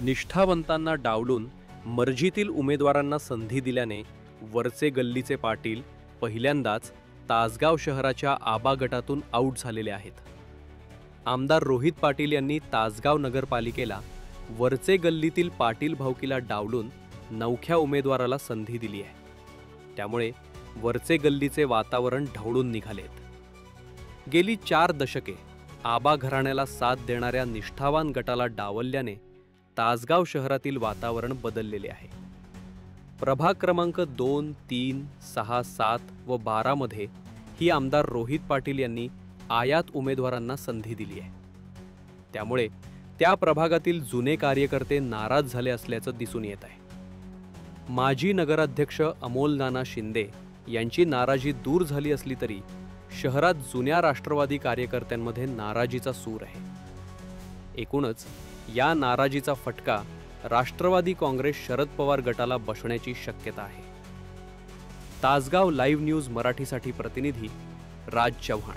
निष्ठावंतांना डावलून मर्जीतील उमेदवारांना संधी दिल्याने वरचे गल्लीचे पाटील पहिल्यांदाच तासगाव शहराच्या आबा गटातून आऊट झालेले आहेत. आमदार रोहित पाटील यांनी तासगाव नगरपालिकेला वरचे गल्लीतील पाटील भाऊकीला डावलून नवख्या उमेदवाराला संधी दिली आहे. त्यामुळे वरचे गल्लीचे वातावरण ढवळून निघालेत. गेली 4 दशके आबा घराण्याला साथ देणाऱ्या निष्ठावान गटाला डावलल्याने तासगाव शहरातील वातावरण बदललेले आहे. प्रभाग क्रमांक 2, 3, 6, 7 व 12 मध्ये ही आमदार रोहित पाटील यांनी आयात उमेदवारांना संधी दिली आहे. त्यामुळे त्या प्रभागातील जुने कार्यकर्ते नाराज झाले असल्याचं दिसून येत आहे. माजी नगराध्यक्ष अमोल नाना शिंदे यांची नाराजी दूर झाली असली तरी शहरात जुन्या राष्ट्रवादी कार्यकर्त्यांमध्ये नाराजीचा सूर आहे. एकूणच या नाराजीचा फटका राष्ट्रवादी काँग्रेस शरद पवार गटाला बसण्याची शक्यता आहे. तासगाव लाईव्ह न्यूज मराठीसाठी प्रतिनिधी राज चव्हाण.